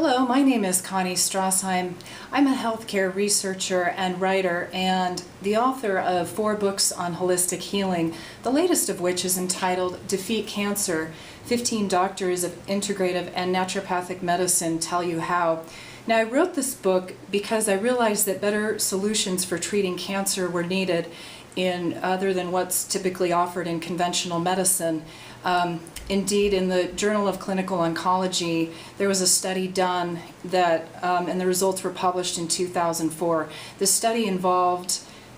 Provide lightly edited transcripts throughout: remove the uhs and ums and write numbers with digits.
Hello, my name is Connie Strasheim. I'm a healthcare researcher and writer and the author of 4 books on holistic healing, the latest of which is entitled Defeat Cancer, 15 Doctors of Integrative and Naturopathic Medicine Tell You How. Now, I wrote this book because I realized that better solutions for treating cancer were needed in other than what's typically offered in conventional medicine. Indeed, in the Journal of Clinical Oncology, there was a study done that, and the results were published in 2004. This study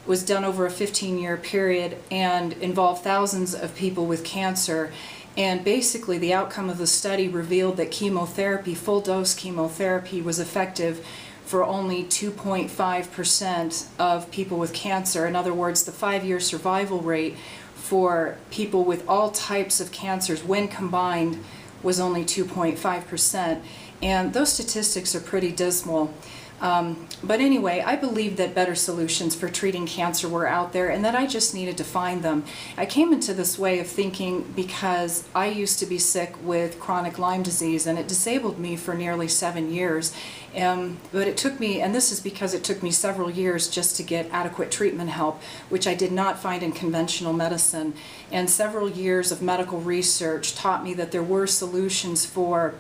was done over a 15-year period and involved thousands of people with cancer. And basically, the outcome of the study revealed that chemotherapy, full-dose chemotherapy, was effective for only 2.5% of people with cancer. In other words, the 5-year survival rate for people with all types of cancers, when combined, was only 2.5%. And those statistics are pretty dismal. But anyway, I believed that better solutions for treating cancer were out there and that I just needed to find them. I came into this way of thinking because I used to be sick with chronic Lyme disease and it disabled me for nearly 7 years. But it took me, and this is because it took me several years just to get adequate treatment help, which I did not find in conventional medicine. And several years of medical research taught me that there were solutions for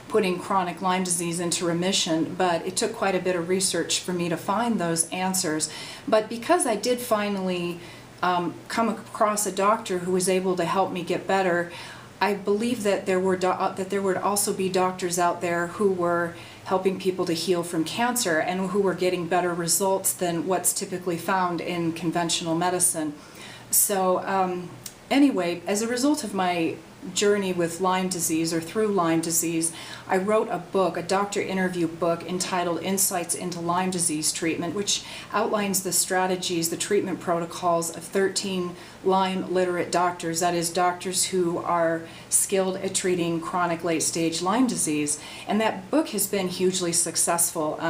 putting chronic Lyme disease into remission, but it took quite a bit of research for me to find those answers. But because I did finally come across a doctor who was able to help me get better, I believe that there would also be doctors out there who were helping people to heal from cancer and who were getting better results than what's typically found in conventional medicine. So anyway, as a result of my journey with Lyme disease, or through Lyme disease, I wrote a book, a doctor interview book entitled Into Lyme Disease Treatment, which outlines the strategies, the treatment protocols of 13 Lyme literate doctors, that is, doctors who are skilled at treating chronic late-stage Lyme disease. And that book has been hugely successful.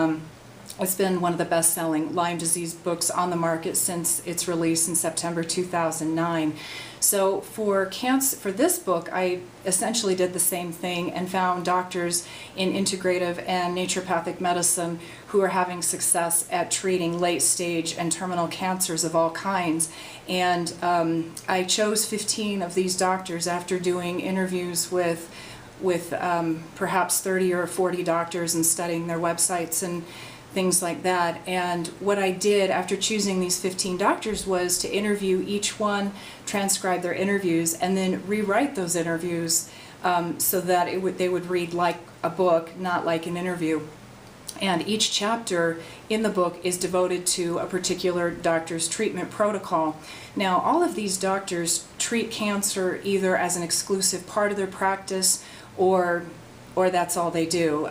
It's been one of the best-selling Lyme disease books on the market since its release in September 2009. So for this book, I essentially did the same thing and found doctors in integrative and naturopathic medicine who are having success at treating late-stage and terminal cancers of all kinds. And I chose 15 of these doctors after doing interviews with perhaps 30 or 40 doctors and studying their websites and things like that. And what I did after choosing these 15 doctors was to interview each one, transcribe their interviews, and then rewrite those interviews so that they would read like a book, not like an interview. And each chapter in the book is devoted to a particular doctor's treatment protocol. Now, all of these doctors treat cancer either as an exclusive part of their practice or that's all they do.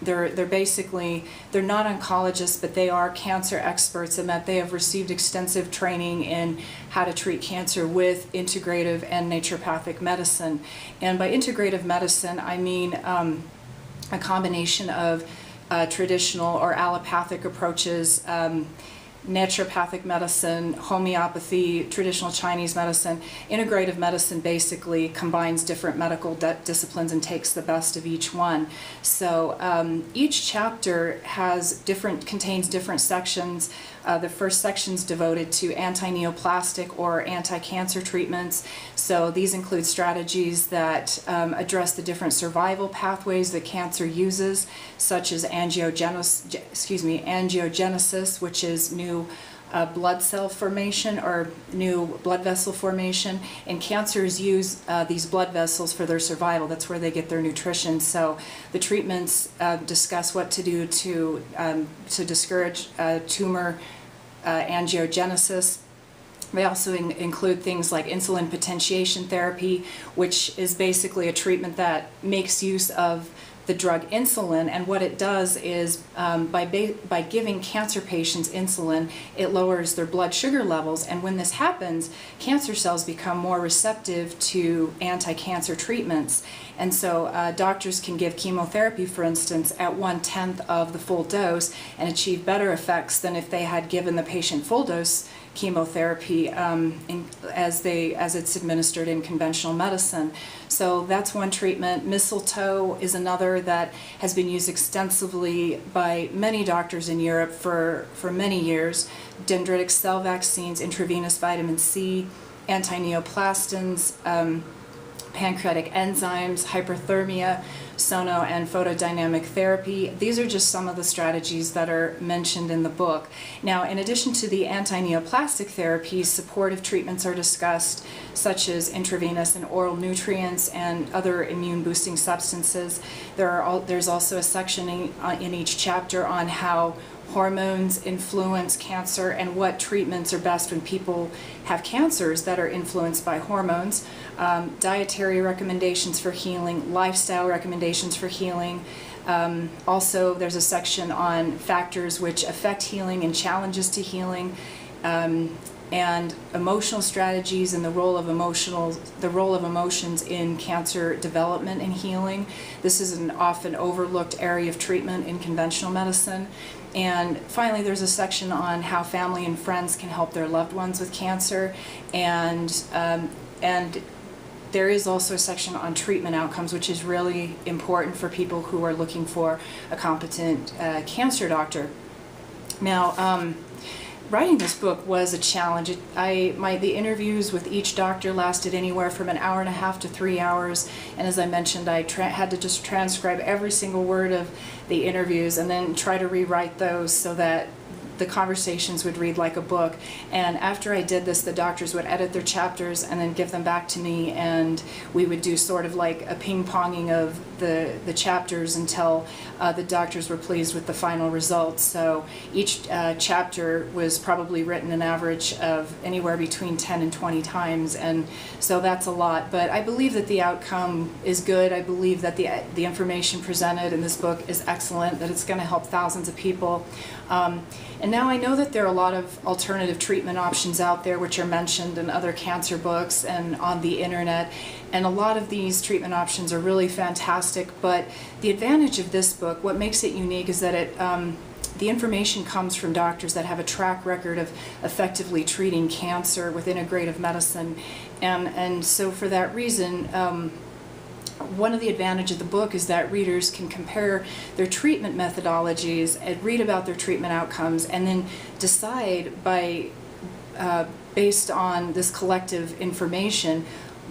They're not oncologists, but they are cancer experts in that they have received extensive training in how to treat cancer with integrative and naturopathic medicine. And by integrative medicine, I mean a combination of traditional or allopathic approaches, naturopathic medicine, homeopathy, traditional Chinese medicine. Integrative medicine basically combines different medical disciplines and takes the best of each one. So each chapter contains different sections. The first section is devoted to anti-neoplastic or anti-cancer treatments. So these include strategies that address the different survival pathways that cancer uses, such as angiogenesis, which is new blood cell formation or new blood vessel formation, and cancers use these blood vessels for their survival. That's where they get their nutrition. So the treatments discuss what to do to discourage tumor angiogenesis. They also include things like insulin potentiation therapy, which is basically a treatment that makes use of the drug insulin, and what it does is by giving cancer patients insulin, it lowers their blood sugar levels, and when this happens, cancer cells become more receptive to anti-cancer treatments. And so doctors can give chemotherapy, for instance, at 1/10 of the full dose and achieve better effects than if they had given the patient full dose chemotherapy as it's administered in conventional medicine. So that's one treatment. Mistletoe is another that has been used extensively by many doctors in Europe for many years. Dendritic cell vaccines, intravenous vitamin C, anti-neoplastins, pancreatic enzymes, hyperthermia, sono and photodynamic therapy. These are just some of the strategies that are mentioned in the book. Now, in addition to the anti-neoplastic therapies, supportive treatments are discussed, such as intravenous and oral nutrients and other immune-boosting substances. There's also a section in each chapter on how hormones influence cancer and what treatments are best when people have cancers that are influenced by hormones, dietary recommendations for healing, lifestyle recommendations for healing. Also, there's a section on factors which affect healing and challenges to healing, and emotional strategies and the role of emotions in cancer development and healing. This is an often overlooked area of treatment in conventional medicine. And finally, there's a section on how family and friends can help their loved ones with cancer, and there is also a section on treatment outcomes, which is really important for people who are looking for a competent cancer doctor. Now, writing this book was a challenge. The interviews with each doctor lasted anywhere from an hour and a half to 3 hours, and as I mentioned, I had to just transcribe every single word of the interviews and then try to rewrite those so that the conversations would read like a book. And after I did this, the doctors would edit their chapters and then give them back to me, and we would do sort of like a ping-ponging of the chapters until the doctors were pleased with the final results. So each chapter was probably written an average of anywhere between 10 and 20 times, and so that's a lot. But I believe that the outcome is good. I believe that the information presented in this book is excellent, that it's going to help thousands of people. And now I know that there are a lot of alternative treatment options out there which are mentioned in other cancer books and on the internet, and a lot of these treatment options are really fantastic, but the advantage of this book, what makes it unique, is that the information comes from doctors that have a track record of effectively treating cancer with integrative medicine, and so for that reason, one of the advantages of the book is that readers can compare their treatment methodologies and read about their treatment outcomes, and then decide based on this collective information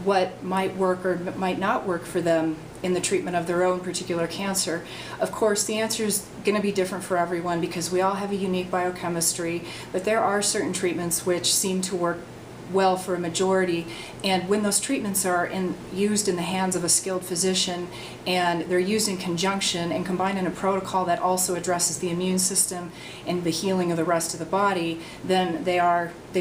what might work or might not work for them in the treatment of their own particular cancer. Of course, the answer is going to be different for everyone because we all have a unique biochemistry, but there are certain treatments which seem to work well for a majority, and when those treatments are used in the hands of a skilled physician and they're used in conjunction and combined in a protocol that also addresses the immune system and the healing of the rest of the body, then they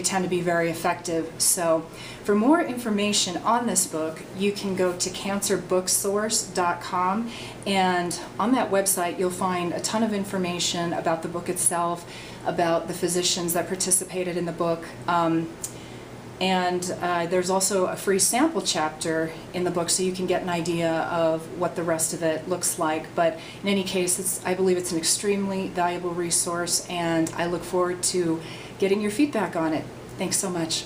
tend to be very effective. So for more information on this book, you can go to cancerbooksource.com, and on that website you'll find a ton of information about the book itself, about the physicians that participated in the book, and there's also a free sample chapter in the book so you can get an idea of what the rest of it looks like. But in any case, I believe it's an extremely valuable resource, and I look forward to getting your feedback on it. Thanks so much.